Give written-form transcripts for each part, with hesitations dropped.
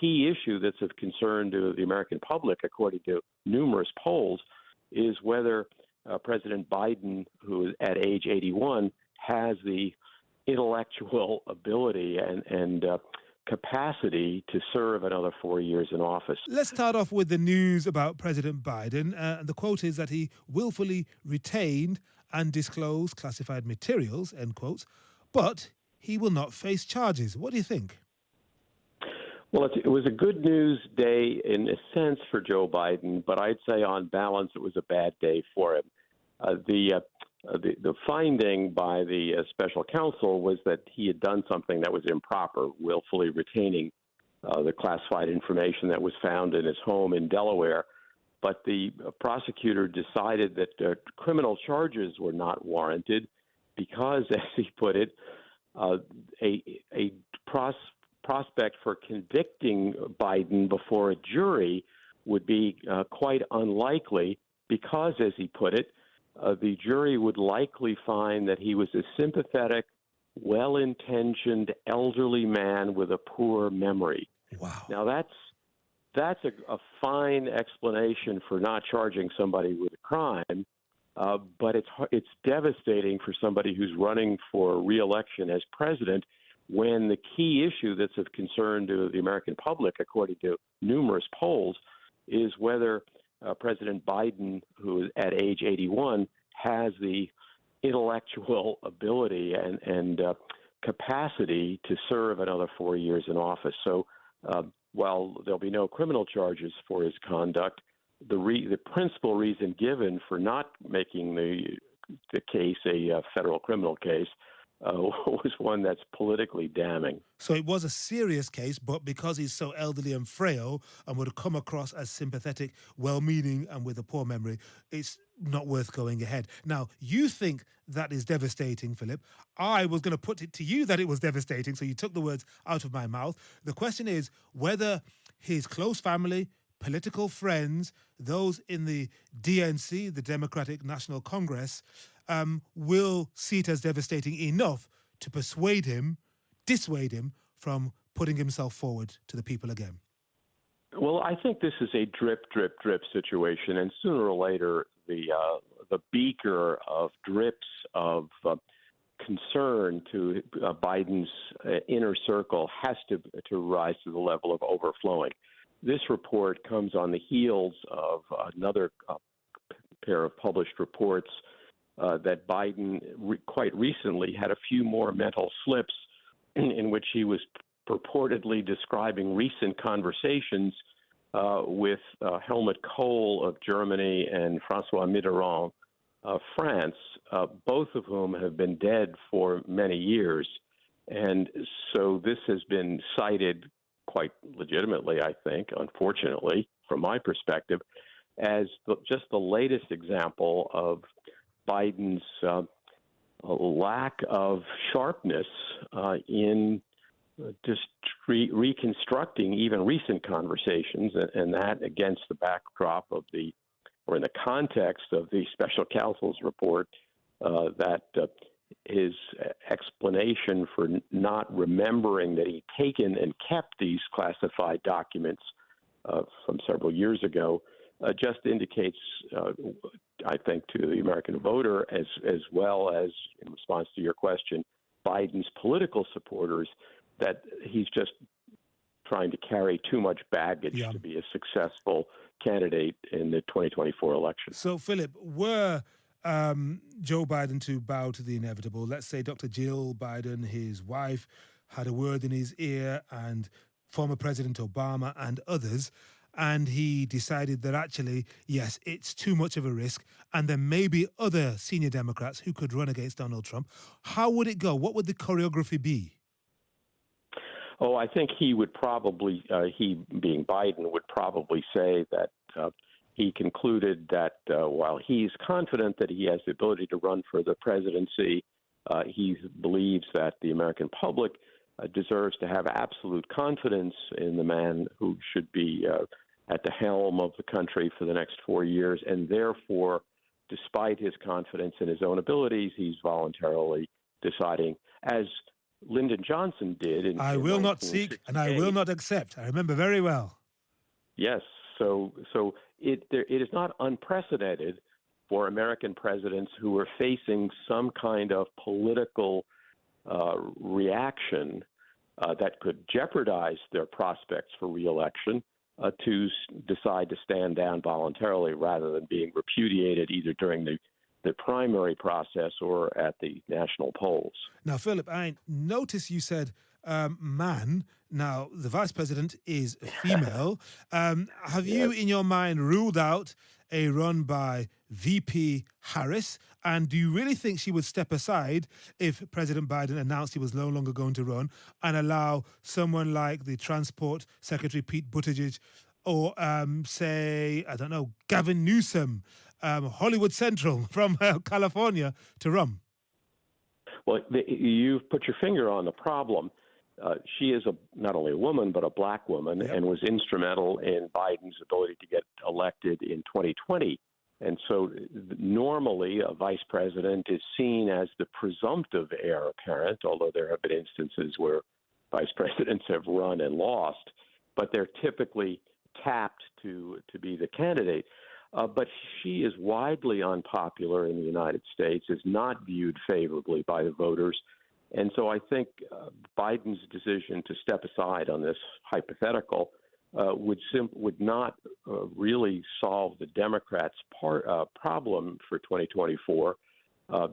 key issue that's of concern to the American public, according to numerous polls, is whether President Biden, who is at age 81, has the intellectual ability and capacity to serve another 4 years in office. Let's start off with the news about President Biden. The quote is that he willfully retained and disclosed classified materials, end quotes, but he will not face charges. What do you think? Well, it was a good news day in a sense for Joe Biden, but I'd say on balance it was a bad day for him. The finding by the special counsel was that he had done something that was improper, willfully retaining the classified information that was found in his home in Delaware. But the prosecutor decided that criminal charges were not warranted because, as he put it, a prospect for convicting Biden before a jury would be quite unlikely because, as he put it, the jury would likely find that he was a sympathetic, well-intentioned elderly man with a poor memory. Wow. Now, that's a fine explanation for not charging somebody with a crime, but it's devastating for somebody who's running for re-election as president when the key issue that's of concern to the American public, according to numerous polls, is whether President Biden, who is at age 81, has the intellectual ability and capacity to serve another 4 years in office. So while there'll be no criminal charges for his conduct, the principal reason given for not making the case a federal criminal case was one that's politically damning. So it was a serious case, but because he's so elderly and frail and would come across as sympathetic, well-meaning and with a poor memory, it's not worth going ahead. Now, you think that is devastating, Philip. I was going to put it to you that it was devastating, so you took the words out of my mouth. The question is whether his close family, political friends, those in the DNC, the Democratic National Congress, will see it as devastating enough to dissuade him from putting himself forward to the people again. Well, I think this is a drip, drip, drip situation, and sooner or later, the beaker of drips of concern to Biden's inner circle has to rise to the level of overflowing. This report comes on the heels of another pair of published reports that Biden quite recently had a few more mental slips in which he was purportedly describing recent conversations with Helmut Kohl of Germany and François Mitterrand of France, both of whom have been dead for many years. And so this has been cited quite legitimately, I think, unfortunately, from my perspective, as just the latest example of Biden's lack of sharpness in just reconstructing even recent conversations, and that against the backdrop of or in the context of the special counsel's report, that his explanation for not remembering that he'd taken and kept these classified documents from several years ago just indicates, I think, to the American voter, as well as in response to your question, Biden's political supporters, that he's just trying to carry too much baggage to be a successful candidate in the 2024 election. So, Philip, were Joe Biden to bow to the inevitable, let's say Dr. Jill Biden, his wife, had a word in his ear, and former President Obama and others, and he decided that actually, yes, it's too much of a risk, and there may be other senior Democrats who could run against Donald Trump, how would it go? What would the choreography be? Oh, I think he would probably, he being Biden, would probably say that he concluded that while he's confident that he has the ability to run for the presidency, he believes that the American public deserves to have absolute confidence in the man who should be at the helm of the country for the next 4 years. And therefore, despite his confidence in his own abilities, he's voluntarily deciding, as Lyndon Johnson did I in will not seek and I will 1968. not accept. I remember very well. Yes, so it is not unprecedented for American presidents who are facing some kind of political reaction that could jeopardize their prospects for reelection to decide to stand down voluntarily rather than being repudiated either during the primary process or at the national polls. Now, Philip, I notice you said man. Now, the vice president is female. Have you, Yes. in your mind, ruled out a run by VP Harris? And do you really think she would step aside if President Biden announced he was no longer going to run and allow someone like the Transport Secretary Pete Buttigieg or, say, I don't know, Gavin Newsom, Hollywood Central from California to run? Well, you've put your finger on the problem. She is not only a woman, but a black woman, Yep. and was instrumental in Biden's ability to get elected in 2020. And so normally a vice president is seen as the presumptive heir apparent, although there have been instances where vice presidents have run and lost, but they're typically tapped to be the candidate. But she is widely unpopular in the United States, is not viewed favorably by the voters. And so I think Biden's decision to step aside on this hypothetical would not really solve the Democrats' problem for 2024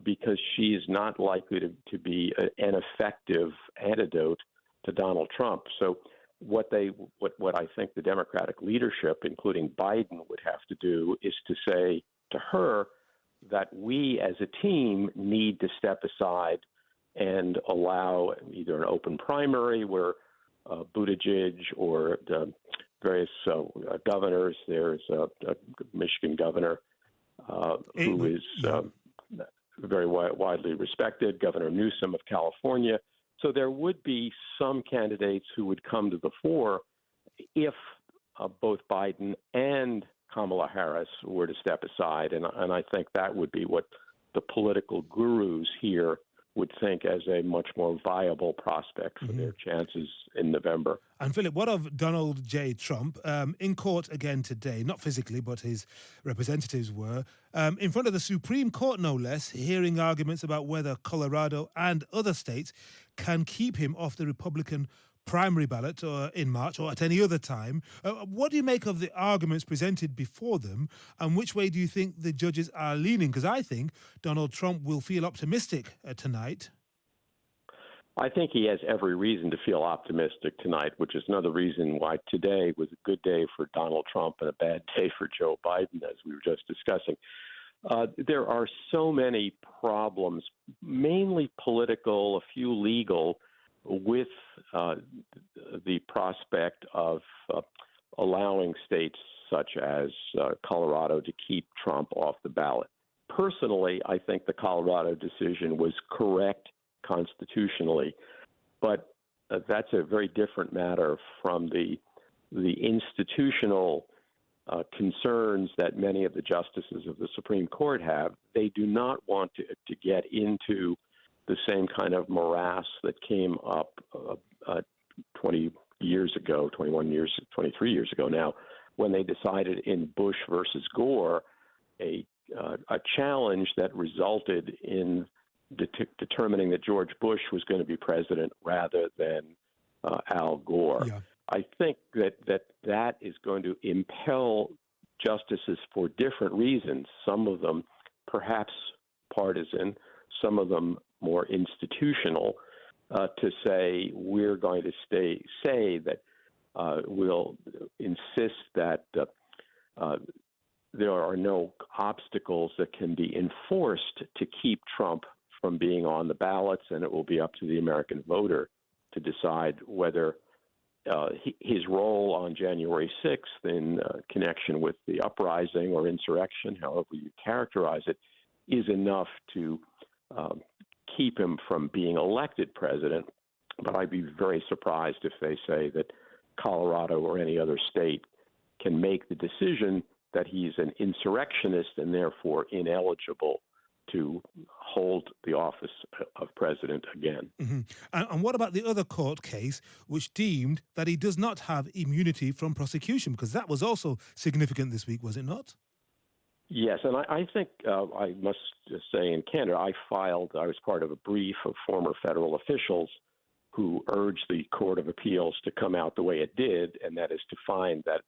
because she is not likely to be an effective antidote to Donald Trump. So what I think the Democratic leadership, including Biden, would have to do is to say to her that we as a team need to step aside and allow either an open primary where Buttigieg or the various governors. There's a Michigan governor who is very widely respected, Governor Newsom of California. So there would be some candidates who would come to the fore if both Biden and Kamala Harris were to step aside. And I think that would be what the political gurus here would think as a much more viable prospect for their chances in November. And Philip, what of Donald J. Trump in court again today? Not physically, but his representatives were in front of the Supreme Court, no less, hearing arguments about whether Colorado and other states can keep him off the Republican primary ballot in March or at any other time. What do you make of the arguments presented before them, and which way do you think the judges are leaning? Because I think Donald Trump will feel optimistic tonight. I think he has every reason to feel optimistic tonight, which is another reason why today was a good day for Donald Trump and a bad day for Joe Biden, as we were just discussing. There are so many problems, mainly political, a few legal, with the prospect of allowing states such as Colorado to keep Trump off the ballot. Personally, I think the Colorado decision was correct constitutionally, but that's a very different matter from the institutional concerns that many of the justices of the Supreme Court have. They do not want to get into the same kind of morass that came up 20 years ago, 21 years, 23 years ago now, when they decided in Bush versus Gore a challenge that resulted in determining that George Bush was going to be president rather than Al Gore. Yeah. I think that is going to impel justices for different reasons, some of them perhaps partisan, some of them more institutional, to say we're going to say that we'll insist that there are no obstacles that can be enforced to keep Trump from being on the ballots, and it will be up to the American voter to decide whether his role on January 6th in connection with the uprising or insurrection, however you characterize it, is enough to keep him from being elected president. But I'd be very surprised if they say that Colorado or any other state can make the decision that he's an insurrectionist and therefore ineligible to hold the office of president again. Hmm. And what about the other court case, which deemed that he does not have immunity from prosecution? Because that was also significant this week, was it not? Yes, and I think I must just say in Canada, I was part of a brief of former federal officials who urged the Court of Appeals to come out the way it did, and that is to find that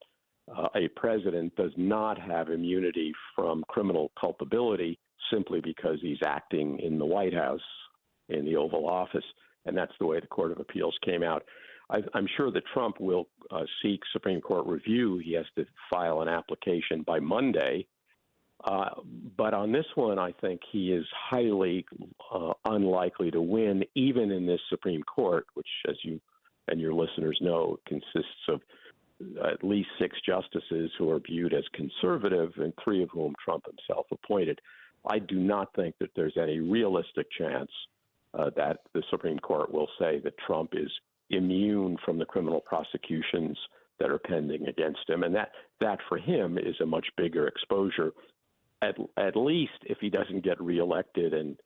a president does not have immunity from criminal culpability simply because he's acting in the White House, in the Oval Office, and that's the way the Court of Appeals came out. I'm sure that Trump will seek Supreme Court review. He has to file an application by Monday. But on this one, I think he is highly unlikely to win, even in this Supreme Court, which, as you and your listeners know, consists of at least 6 justices who are viewed as conservative, and 3 of whom Trump himself appointed. I do not think that there's any realistic chance that the Supreme Court will say that Trump is immune from the criminal prosecutions that are pending against him, and that for him is a much bigger exposure. At least if he doesn't get reelected in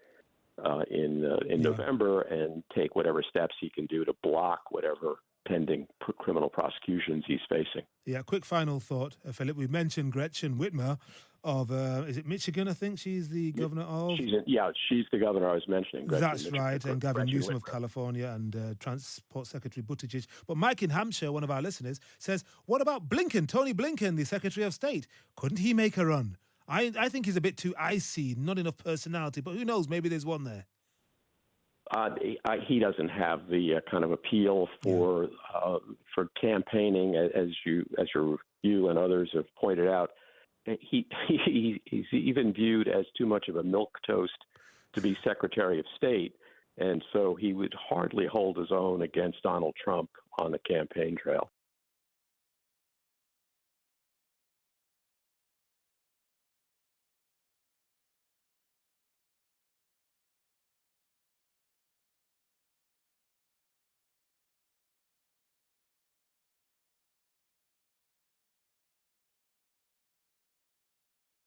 November and take whatever steps he can do to block whatever pending criminal prosecutions he's facing. Yeah, quick final thought, Philip. We mentioned Gretchen Whitmer of, is it Michigan, I think she's the governor of? She's the governor I was mentioning. That's right, and Gavin Newsom of California and Transport Secretary Buttigieg. But Mike in Hampshire, one of our listeners, says, what about Blinken, Tony Blinken, the Secretary of State? Couldn't he make a run? I think he's a bit too icy, not enough personality, but who knows, maybe there's one there. He doesn't have the kind of appeal for campaigning, as you and others have pointed out. He's even viewed as too much of a milquetoast to be Secretary of State, and so he would hardly hold his own against Donald Trump on the campaign trail.